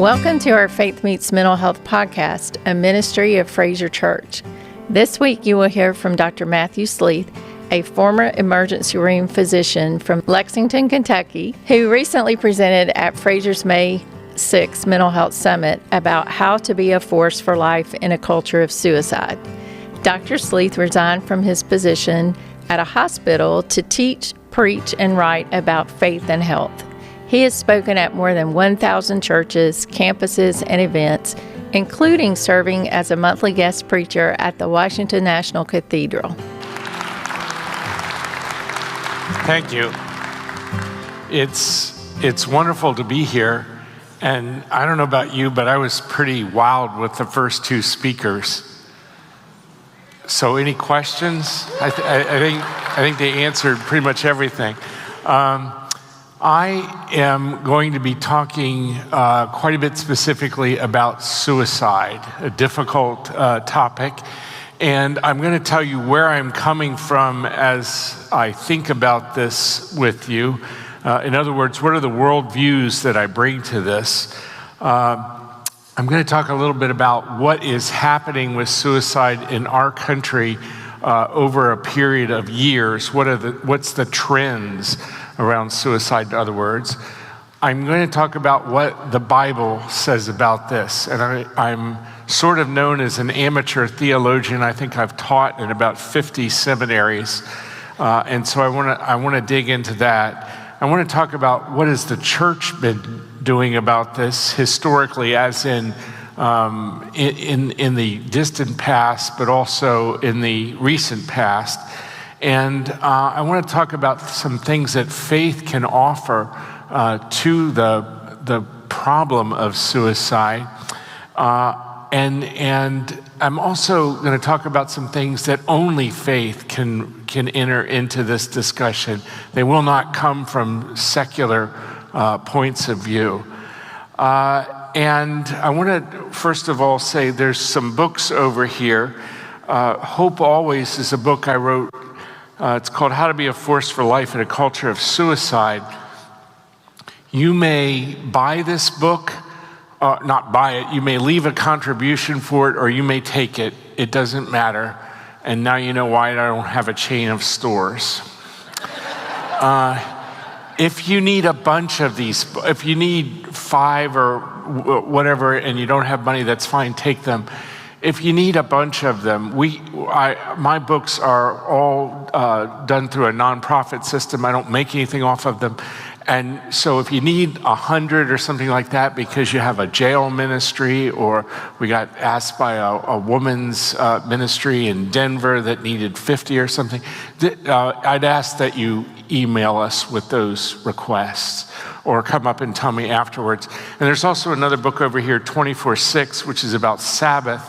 Welcome to our Faith Meets Mental Health podcast, a ministry of Fraser Church. This week you will hear from Dr. Matthew Sleeth, a former emergency room physician from Lexington, Kentucky, who recently presented at Fraser's May 6 Mental Health Summit about how to be a force for life in a culture of suicide. Dr. Sleeth resigned from his position at a hospital to teach, preach, and write about faith and health. He has spoken at more than 1,000 churches, campuses, and events, including serving as a monthly guest preacher at the Washington National Cathedral. Thank you. It's wonderful to be here, and I don't know about you, but I was pretty wowed with the first two speakers. So, any questions? I think they answered pretty much everything. I am going to be talking quite a bit specifically about suicide, a difficult topic. And I'm going to tell you where I'm coming from as I think about this with you. In other words, what are the worldviews that I bring to this? I'm going to talk a little bit about what is happening with suicide in our country over a period of years. What's the trends around suicide, in other words. I'm going to talk about what the Bible says about this. And I'm sort of known as an amateur theologian. I think I've taught in about 50 seminaries. And so I want to dig into that. I want to talk about what has the church been doing about this historically, as in the distant past, but also in the recent past. And I want to talk about some things that faith can offer to the problem of suicide. And I'm also going to talk about some things that only faith can enter into this discussion. They will not come from secular points of view. And I want to first of all say there's some books over here. Hope Always is a book I wrote. It's called How to Be a Force for Life in a Culture of Suicide. You may buy this book, not buy it, you may leave a contribution for it, or you may take it. It doesn't matter. And now you know why I don't have a chain of stores. If you need a bunch of these, if you need 5 or whatever and you don't have money, that's fine, take them. If you need a bunch of them, my books are all done through a nonprofit system. I don't make anything off of them. And so if you need 100 or something like that because you have a jail ministry, or we got asked by a woman's ministry in Denver that needed 50 or something, I'd ask that you email us with those requests or come up and tell me afterwards. And there's also another book over here, 24/6, which is about Sabbath.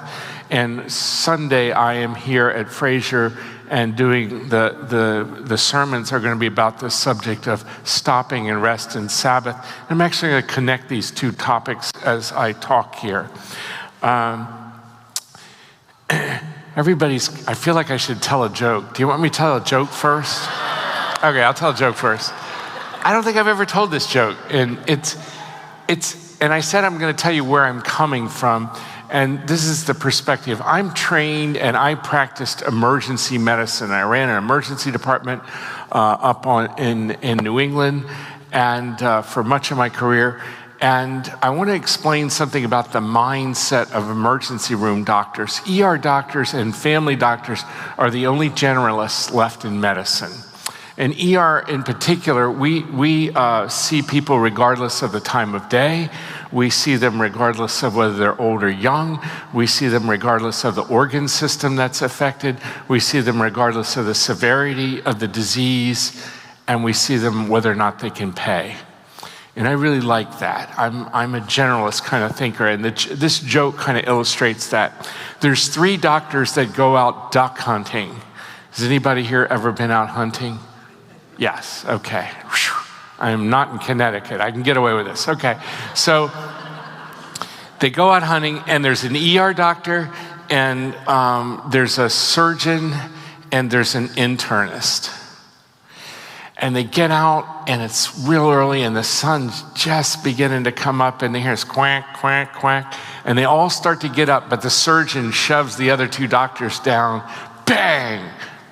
And Sunday I am here at Fraser and doing the sermons are going to be about the subject of stopping and rest and Sabbath. I'm actually going to connect these two topics as I talk here. I feel like I should tell a joke. Do you want me to tell a joke first? Okay, I'll tell a joke first. I don't think I've ever told this joke. And and I said I'm going to tell you where I'm coming from. And this is the perspective. I'm trained and I practiced emergency medicine. I ran an emergency department in New England and for much of my career. And I want to explain something about the mindset of emergency room doctors. ER doctors and family doctors are the only generalists left in medicine. In ER in particular, we see people regardless of the time of day. We see them regardless of whether they're old or young. We see them regardless of the organ system that's affected. We see them regardless of the severity of the disease. And we see them whether or not they can pay. And I really like that. I'm a generalist kind of thinker. And this joke kind of illustrates that. There's 3 doctors that go out duck hunting. Has anybody here ever been out hunting? Yes, okay. I am not in Connecticut. I can get away with this. Okay, so they go out hunting, and there's an ER doctor, and there's a surgeon, and there's an internist. And they get out, and it's real early, and the sun's just beginning to come up, and they hear this quack, quack, quack, and they all start to get up, but the surgeon shoves the other two doctors down. Bang!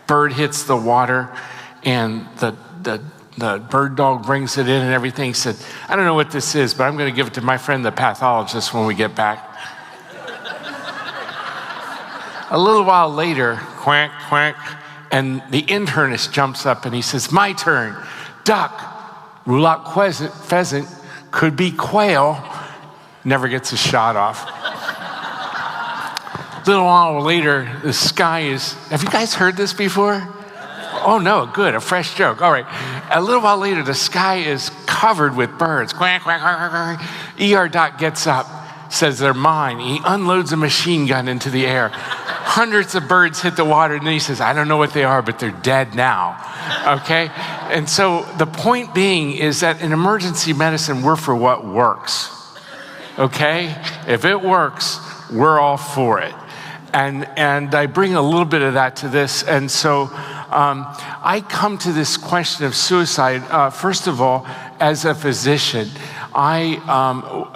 Bird hits the water, and the bird dog brings it in and everything. He said, I don't know what this is, but I'm going to give it to my friend, the pathologist, when we get back. A little while later, quack, quack, and the internist jumps up and he says, my turn. Duck, rule out pheasant, could be quail. Never gets a shot off. A little while later, the sky is, have you guys heard this before? Oh no, good, a fresh joke. All right. A little while later, the sky is covered with birds. Quack, quack, quack, quack, quack. ER doc gets up, says they're mine. He unloads a machine gun into the air. Hundreds of birds hit the water, and then he says, I don't know what they are, but they're dead now, okay? And so the point being is that in emergency medicine, we're for what works, okay? If it works, we're all for it. And I bring a little bit of that to this, and so I come to this question of suicide, first of all, as a physician. I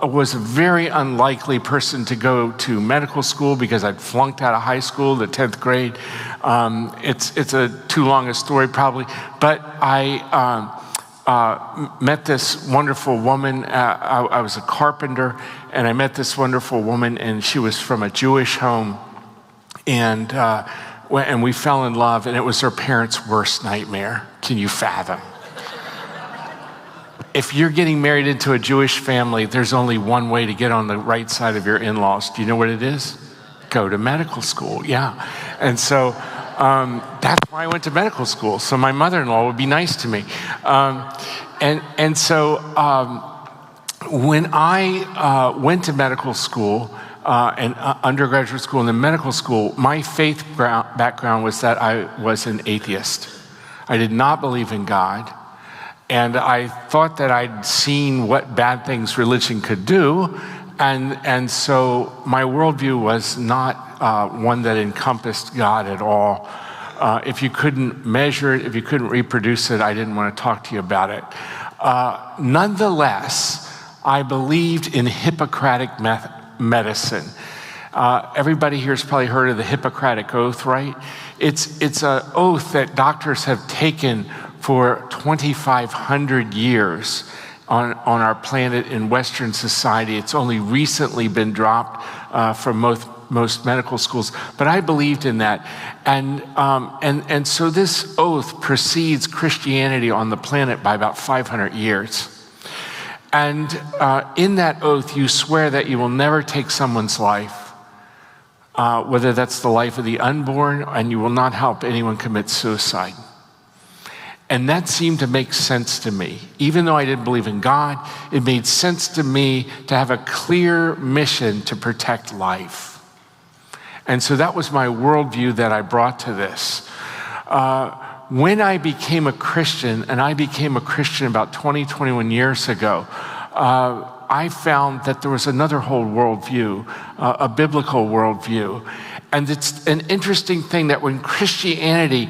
was a very unlikely person to go to medical school because I'd flunked out of high school, the 10th grade. It's a too long a story probably, but I met this wonderful woman. I was a carpenter, and I met this wonderful woman, and she was from a Jewish home, and we fell in love, and it was her parents' worst nightmare. Can you fathom? If you're getting married into a Jewish family, there's only one way to get on the right side of your in-laws. Do you know what it is? Go to medical school, yeah. And so that's why I went to medical school, so my mother-in-law would be nice to me. So when I went to medical school, and undergraduate school and then medical school, my faith background was that I was an atheist. I did not believe in God. And I thought that I'd seen what bad things religion could do. And so my worldview was not one that encompassed God at all. If you couldn't measure it, if you couldn't reproduce it, I didn't want to talk to you about it. Nonetheless, I believed in Hippocratic medicine. Everybody here has probably heard of the Hippocratic Oath, right? It's an oath that doctors have taken for 2,500 years on our planet in Western society. It's only recently been dropped from most medical schools, but I believed in that. And so this oath precedes Christianity on the planet by about 500 years. And in that oath, you swear that you will never take someone's life, whether that's the life of the unborn, and you will not help anyone commit suicide. And that seemed to make sense to me. Even though I didn't believe in God, it made sense to me to have a clear mission to protect life. And so that was my worldview that I brought to this. When I became a Christian, and I became a Christian about 21 years ago, I found that there was another whole worldview, a biblical worldview. And it's an interesting thing that when Christianity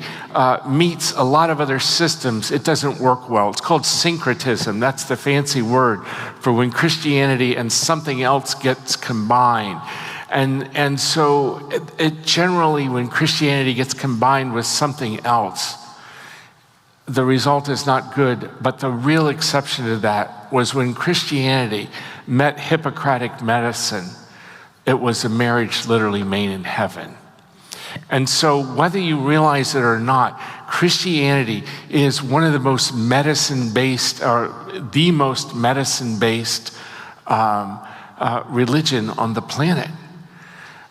meets a lot of other systems, it doesn't work well. It's called syncretism. That's the fancy word for when Christianity and something else gets combined. And so it generally, when Christianity gets combined with something else, the result is not good. But the real exception to that was when Christianity met Hippocratic medicine. It was a marriage literally made in heaven. And so whether you realize it or not, Christianity is one of the most medicine-based, or the most medicine-based religion on the planet.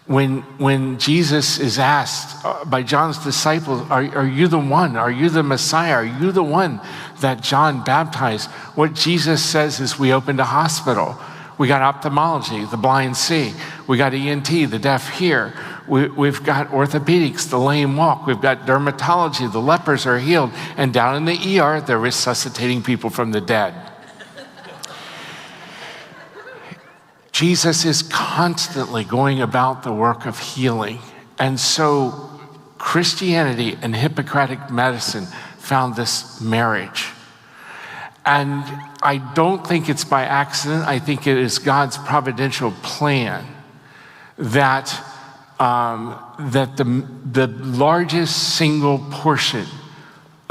When Jesus is asked by John's disciples, are you the one? Are you the Messiah? Are you the one that John baptized? What Jesus says is, we opened a hospital. We got ophthalmology, the blind see. We got ENT, the deaf hear. We've got orthopedics, the lame walk. We've got dermatology, the lepers are healed. And down in the ER, they're resuscitating people from the dead. Jesus is constantly going about the work of healing. And so Christianity and Hippocratic medicine found this marriage. And I don't think it's by accident. I think it is God's providential plan that the largest single portion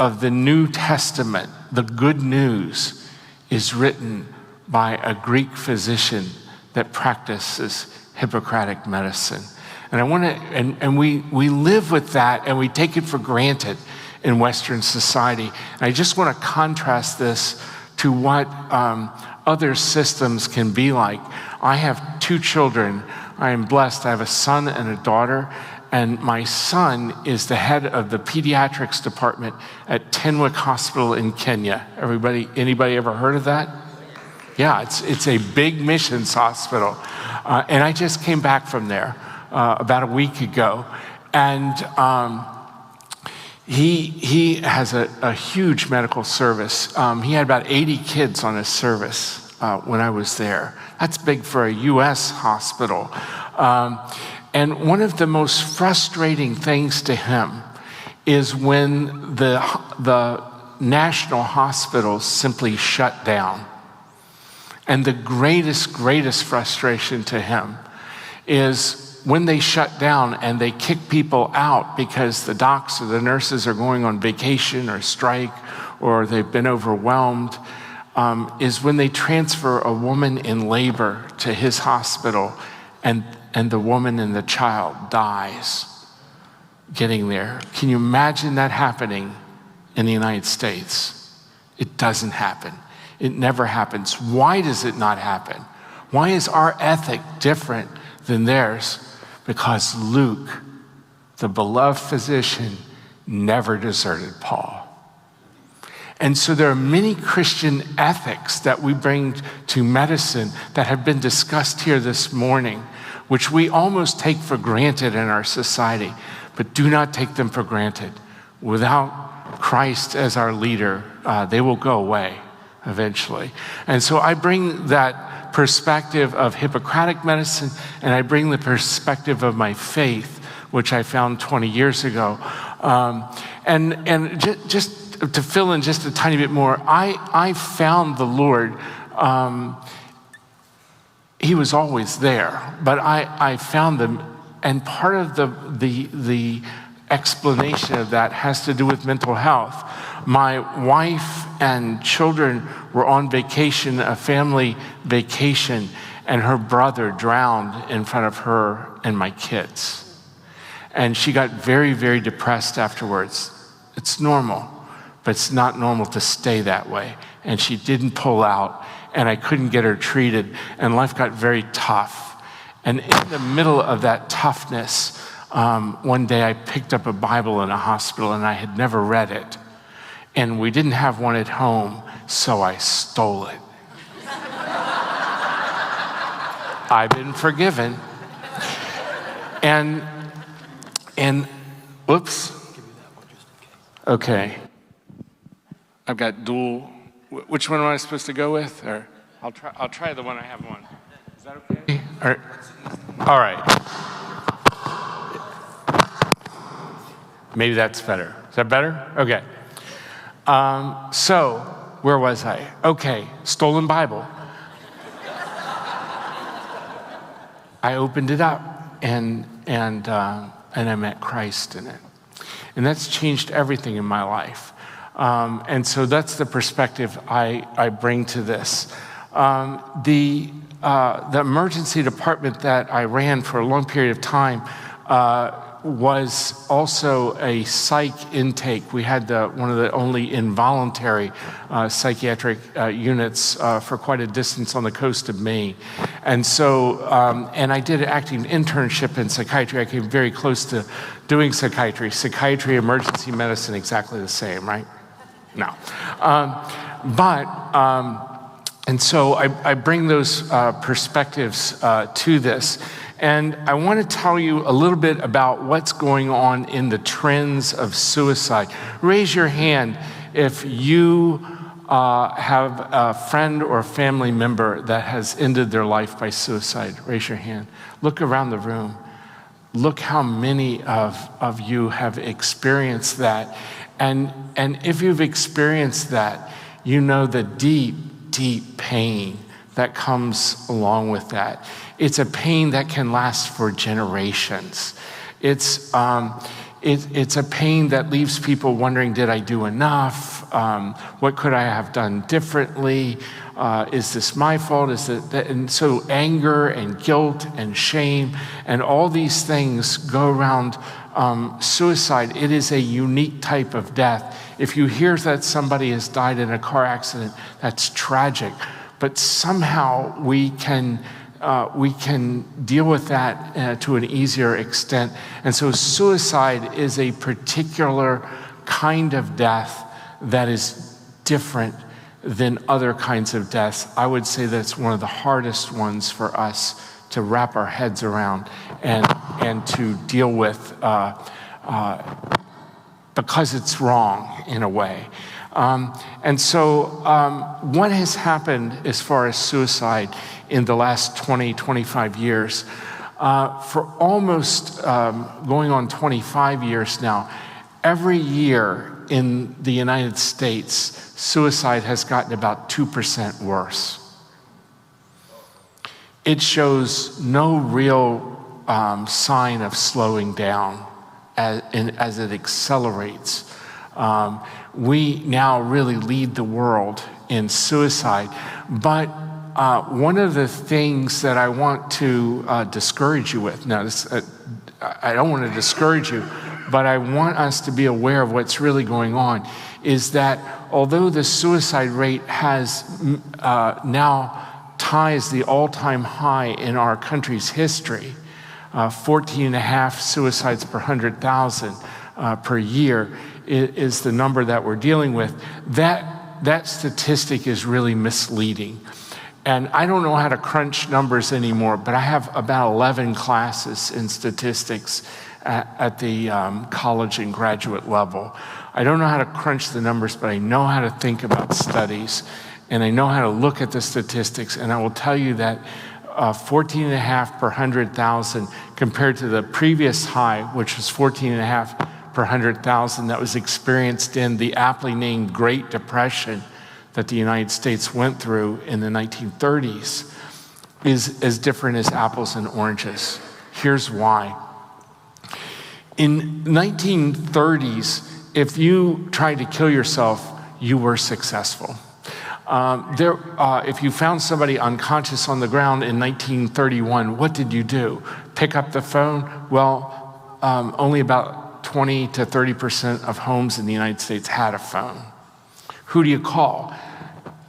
of the New Testament, the good news, is written by a Greek physician that practices Hippocratic medicine. And I want to, and we live with that, and we take it for granted in Western society. And I just want to contrast this to what other systems can be like. I have 2 children. I am blessed. I have a son and a daughter, and my son is the head of the pediatrics department at Tenwick Hospital in Kenya. Anybody ever heard of that? Yeah, it's a big missions hospital. And I just came back from there about a week ago. And he has a huge medical service. He had about 80 kids on his service when I was there. That's big for a U.S. hospital. And one of the most frustrating things to him is when the national hospitals simply shut down. And the greatest frustration to him is when they shut down and they kick people out because the docs or the nurses are going on vacation or strike or they've been overwhelmed, is when they transfer a woman in labor to his hospital and the woman and the child dies getting there. Can you imagine that happening in the United States? It doesn't happen. It never happens. Why does it not happen? Why is our ethic different than theirs? Because Luke, the beloved physician, never deserted Paul. And so there are many Christian ethics that we bring to medicine that have been discussed here this morning, which we almost take for granted in our society, but do not take them for granted. Without Christ as our leader, they will go away eventually. And so I bring that perspective of Hippocratic medicine, and I bring the perspective of my faith, which I found 20 years ago. And just to fill in just a tiny bit more, I found the Lord. He was always there, but I found them, and part of the explanation of that has to do with mental health. My wife and children were on vacation, a family vacation, and her brother drowned in front of her and my kids. And she got very, very depressed afterwards. It's normal, but it's not normal to stay that way. And she didn't pull out, and I couldn't get her treated, and life got very tough. And in the middle of that toughness, one day I picked up a Bible in a hospital, and I had never read it. And we didn't have one at home, so I stole it. I've been forgiven. And whoops. Okay. I've got dual. Which one am I supposed to go with? Or I'll try the one I have on. Is that okay? All right. Maybe that's better. Is that better? Okay. So where was I? Okay, stolen Bible. I opened it up and I met Christ in it. And that's changed everything in my life. And so that's the perspective I bring to this. The emergency department that I ran for a long period of time was also a psych intake. We had one of the only involuntary psychiatric units for quite a distance on the coast of Maine. And so, and I did an acting internship in psychiatry. I came very close to doing psychiatry. Psychiatry, emergency medicine, exactly the same, right? No. And so I bring those perspectives to this. And I want to tell you a little bit about what's going on in the trends of suicide. Raise your hand if you have a friend or family member that has ended their life by suicide. Raise your hand. Look around the room. Look how many of you have experienced that. And if you've experienced that, you know the deep, deep pain that comes along with that. It's a pain that can last for generations. It's a pain that leaves people wondering, did I do enough? What could I have done differently? Is this my fault? Is it that? And so anger and guilt and shame and all these things go around suicide. It is a unique type of death. If you hear that somebody has died in a car accident, that's tragic. But somehow we can deal with that to an easier extent. And so suicide is a particular kind of death that is different than other kinds of deaths. I would say that's one of the hardest ones for us to wrap our heads around and to deal with because it's wrong in a way. And so what has happened as far as suicide in the last 20, 25 years? For almost going on 25 years now, every year in the United States, suicide has gotten about 2% worse. It shows no real sign of slowing down as it accelerates. We now really lead the world in suicide. But one of the things that I want to discourage you with, now I don't want to discourage you, but I want us to be aware of what's really going on, is that although the suicide rate has now ties the all-time high in our country's history, 14.5 suicides per 100,000 per year is the number that we're dealing with, that statistic is really misleading. And I don't know how to crunch numbers anymore, but I have about 11 classes in statistics at the college and graduate level. I don't know how to crunch the numbers, but I know how to think about studies, and I know how to look at the statistics, and I will tell you that 14.5 per 100,000 compared to the previous high, which was 14.5 per 100,000 that was experienced in the aptly named Great Depression that the United States went through in the 1930s, is as different as apples and oranges. Here's why. In 1930s, if you tried to kill yourself, you were successful. If you found somebody unconscious on the ground in 1931, what did you do? Pick up the phone? Well, only about 20 to 30% of homes in the United States had a phone. Who do you call?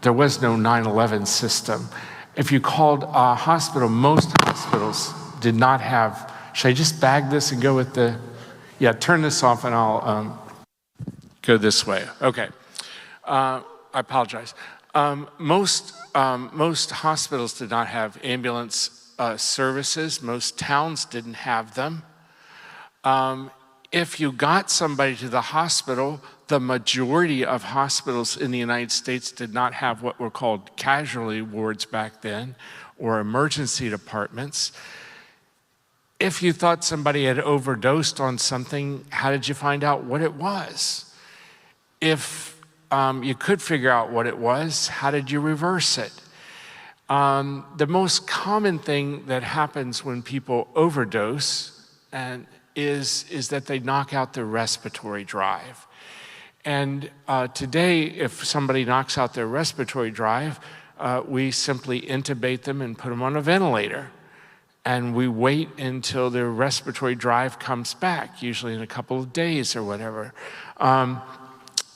There was no 911 system. If you called a hospital, most hospitals did not have, should I just bag this and go with the, yeah, turn this off and I'll go this way. Okay, I apologize. Most hospitals did not have ambulance services. Most towns didn't have them. If you got somebody to the hospital, the majority of hospitals in the United States did not have what were called casualty wards back then, or emergency departments. If you thought somebody had overdosed on something, how did you find out what it was? If you could figure out what it was, how did you reverse it? The most common thing that happens when people overdose is that they knock out their respiratory drive. And today, if somebody knocks out their respiratory drive, we simply intubate them and put them on a ventilator. And we wait until their respiratory drive comes back, usually in a couple of days or whatever.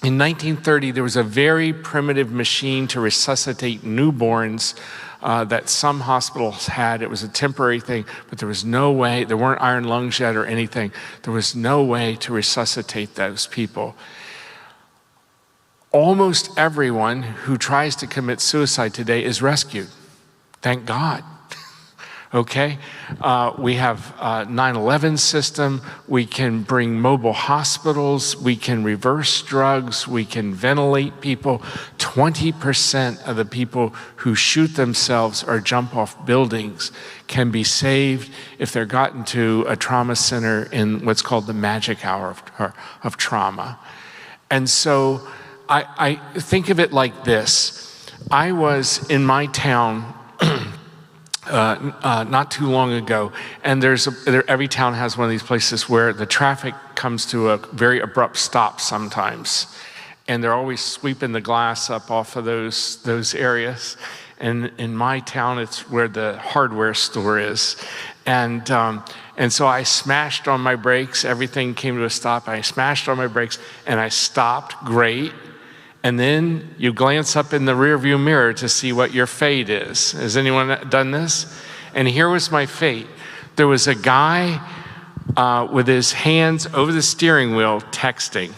In 1930, there was a very primitive machine to resuscitate newborns that some hospitals had. It was a temporary thing, but there was no way, there weren't iron lungs yet or anything. There was no way to resuscitate those people. Almost everyone who tries to commit suicide today is rescued. Thank God. Okay? We have a 911 system. We can bring mobile hospitals. We can reverse drugs. We can ventilate people. 20% of the people who shoot themselves or jump off buildings can be saved if they're gotten to a trauma center in what's called the magic hour of trauma. And so I think of it like this. I was in my town not too long ago, and every town has one of these places where the traffic comes to a very abrupt stop sometimes, and they're always sweeping the glass up off of those areas. And in my town, it's where the hardware store is, and so I smashed on my brakes. Everything came to a stop. I smashed on my brakes, and I stopped. Great. And then you glance up in the rearview mirror to see what your fate is. Has anyone done this? And here was my fate. There was a guy with his hands over the steering wheel texting.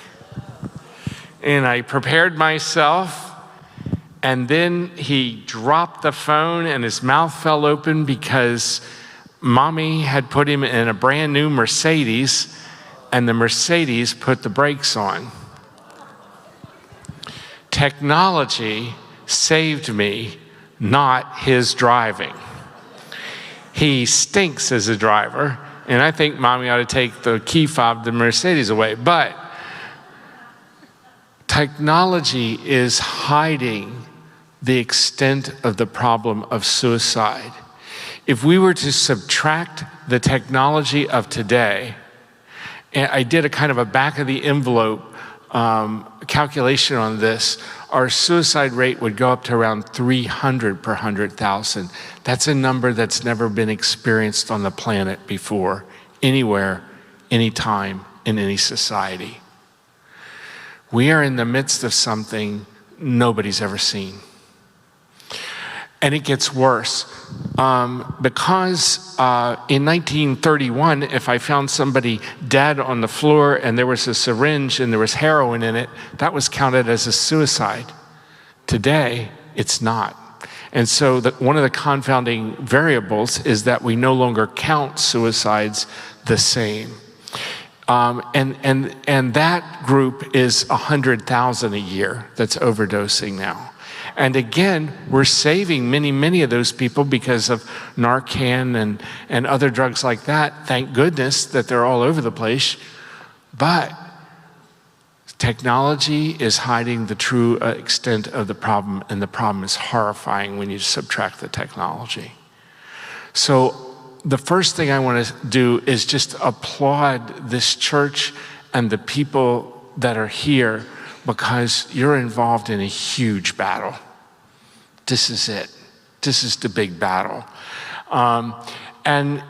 And I prepared myself, and then he dropped the phone and his mouth fell open because Mommy had put him in a brand new Mercedes, and the Mercedes put the brakes on. Technology saved me, not his driving. He stinks as a driver, and I think Mommy ought to take the key fob the Mercedes away. But technology is hiding the extent of the problem of suicide. If we were to subtract the technology of today, and I did a kind of a back of the envelope calculation on this, our suicide rate would go up to around 300 per 100,000. That's a number that's never been experienced on the planet before, anywhere, anytime, in any society. We are in the midst of something nobody's ever seen. And it gets worse. Because in 1931, if I found somebody dead on the floor and there was a syringe and there was heroin in it, that was counted as a suicide. Today, it's not. And so one of the confounding variables is that we no longer count suicides the same. And that group is 100,000 a year that's overdosing now. And again, we're saving many of those people because of Narcan and other drugs like that. Thank goodness that they're all over the place. But technology is hiding the true extent of the problem, and the problem is horrifying when you subtract the technology. So the first thing I want to do is just applaud this church and the people that are here, because you're involved in a huge battle. This is it. This is the big battle. And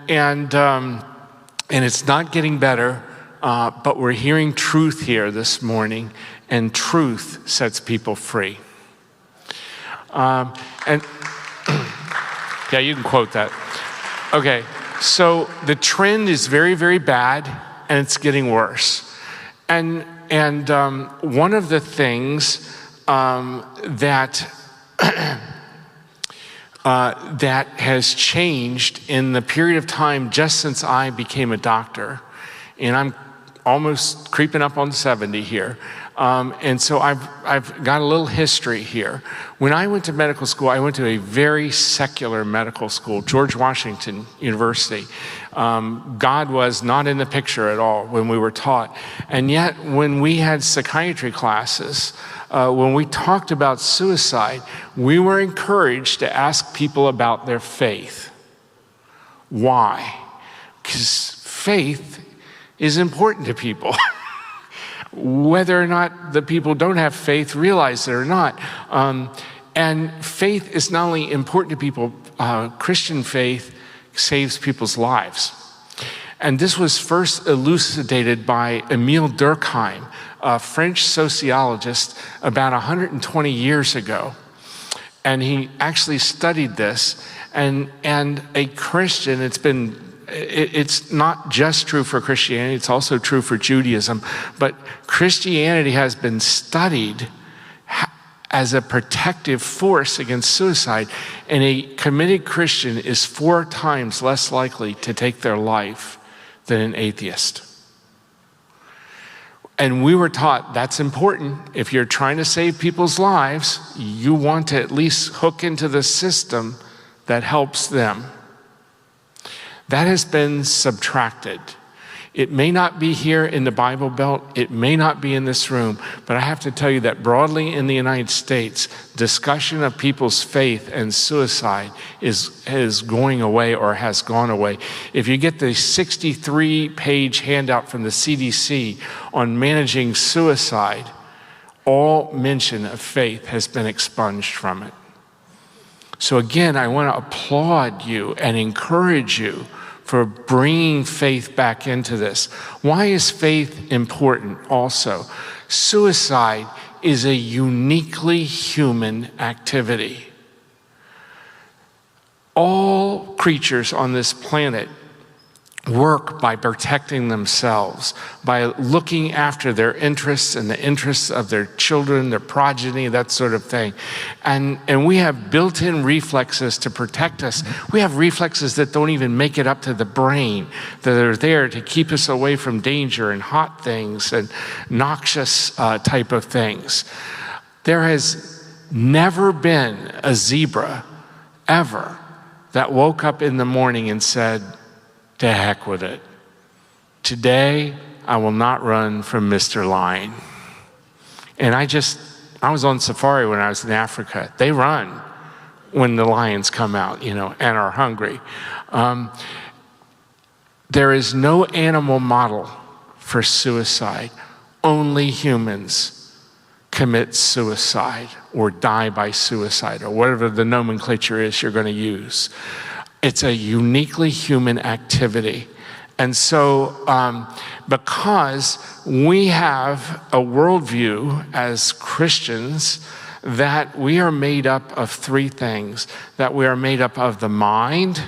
it's not getting better, but we're hearing truth here this morning, and truth sets people free. And yeah, you can quote that. Okay, so the trend is very, very bad, and it's getting worse. And one of the things that has changed in the period of time just since I became a doctor, and I'm almost creeping up on 70 here, and so I've got a little history here. When I went to medical school, I went to a very secular medical school, George Washington University. God was not in the picture at all when we were taught. And yet, when we had psychiatry classes, when we talked about suicide, we were encouraged to ask people about their faith. Why? Because faith is important to people. Whether or not the people don't have faith realize it or not. And faith is not only important to people, Christian faith saves people's lives. And this was first elucidated by Émile Durkheim, a French sociologist, about 120 years ago. And he actually studied this. And a Christian, it's not just true for Christianity, it's also true for Judaism, but Christianity has been studied as a protective force against suicide, and a committed Christian is 4 times less likely to take their life than an atheist. And we were taught that's important. If you're trying to save people's lives, you want to at least hook into the system that helps them. That has been subtracted. It may not be here in the Bible Belt. It may not be in this room. But I have to tell you that broadly in the United States, discussion of people's faith and suicide is going away or has gone away. If you get the 63-page handout from the CDC on managing suicide, all mention of faith has been expunged from it. So again, I want to applaud you and encourage you for bringing faith back into this. Why is faith important also? Suicide is a uniquely human activity. All creatures on this planet work by protecting themselves, by looking after their interests and the interests of their children, their progeny, that sort of thing. And we have built-in reflexes to protect us. We have reflexes that don't even make it up to the brain, that are there to keep us away from danger and hot things and noxious type of things. There has never been a zebra ever that woke up in the morning and said, "To heck with it. Today, I will not run from Mr. Lion." And I was on safari when I was in Africa. They run when the lions come out, and are hungry. There is no animal model for suicide. Only humans commit suicide or die by suicide, or whatever the nomenclature is you're going to use. It's a uniquely human activity. And so because we have a worldview as Christians that we are made up of three things, that we are made up of the mind,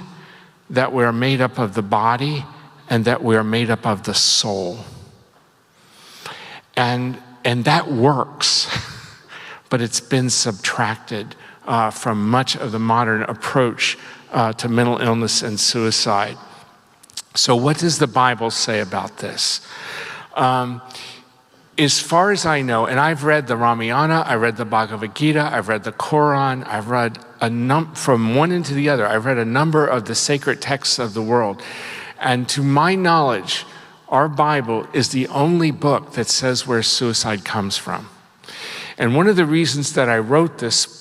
that we are made up of the body, and that we are made up of the soul. And that works, but it's been subtracted from much of the modern approach to mental illness and suicide. So what does the Bible say about this? As far as I know, and I've read the Ramayana, I read the Bhagavad Gita, I've read the Quran, I've read from one end to the other, I've read a number of the sacred texts of the world. And to my knowledge, our Bible is the only book that says where suicide comes from. And one of the reasons that I wrote this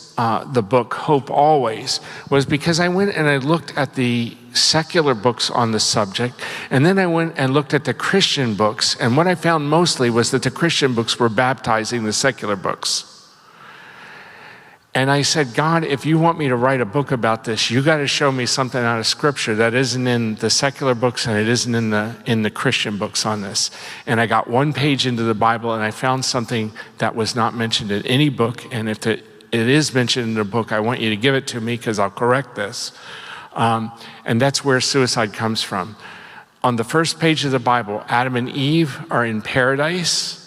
the book Hope Always was because I went and I looked at the secular books on the subject, and then I went and looked at the Christian books, and what I found mostly was that the Christian books were baptizing the secular books. And I said, God, if you want me to write a book about this, you got to show me something out of Scripture that isn't in the secular books and it isn't in the Christian books on this. And I got one page into the Bible and I found something that was not mentioned in any book, and if it is mentioned in the book, I want you to give it to me because I'll correct this. And that's where suicide comes from. On the first page of the Bible, Adam and Eve are in paradise.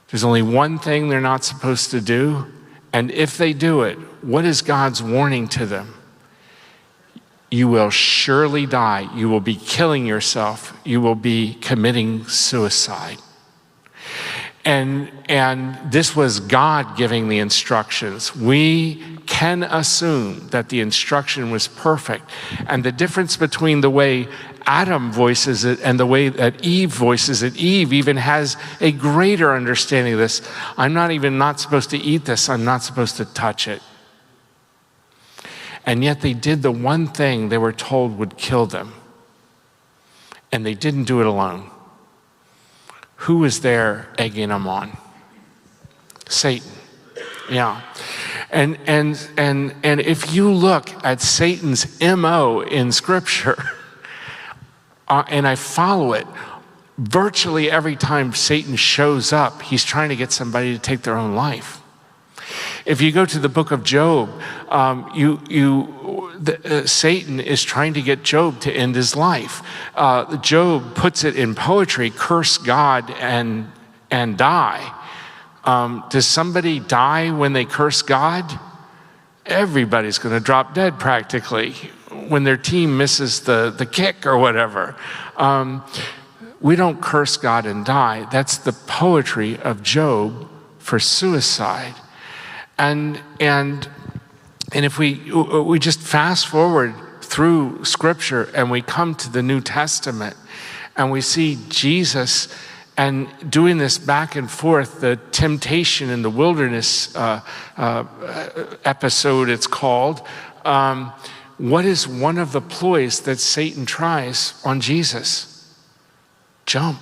There's only one thing they're not supposed to do. And if they do it, what is God's warning to them? You will surely die. You will be killing yourself. You will be committing suicide. And this was God giving the instructions. We can assume that the instruction was perfect. And the difference between the way Adam voices it and the way that Eve voices it, Eve even has a greater understanding of this. I'm not supposed to eat this. I'm not supposed to touch it. And yet they did the one thing they were told would kill them. And they didn't do it alone. Who was there egging them on? Satan. Yeah. And if you look at Satan's MO in Scripture, and I follow it, virtually every time Satan shows up, he's trying to get somebody to take their own life. If you go to the book of Job, Satan is trying to get Job to end his life. Job puts it in poetry, curse God and die. Does somebody die when they curse God? Everybody's going to drop dead practically when their team misses the kick or whatever. We don't curse God and die. That's the poetry of Job for suicide. And if we just fast forward through Scripture and we come to the New Testament and we see Jesus and doing this back and forth, the temptation in the wilderness episode it's called, what is one of the ploys that Satan tries on Jesus? Jump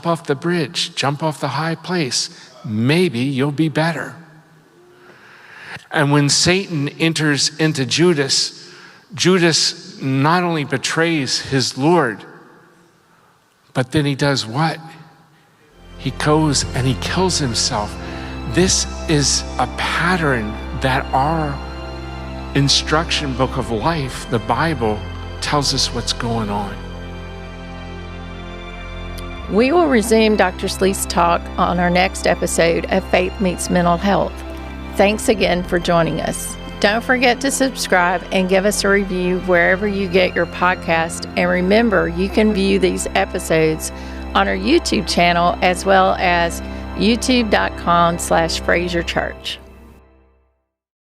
off the bridge, jump off the high place. Maybe you'll be better. And when Satan enters into Judas, Judas not only betrays his Lord, but then he does what? He goes and he kills himself. This is a pattern that our instruction book of life, the Bible, tells us what's going on. We will resume Dr. Sleeth's talk on our next episode of Faith Meets Mental Health. Thanks again for joining us. Don't forget to subscribe and give us a review wherever you get your podcast. And remember, you can view these episodes on our YouTube channel as well as youtube.com/FrazierChurch.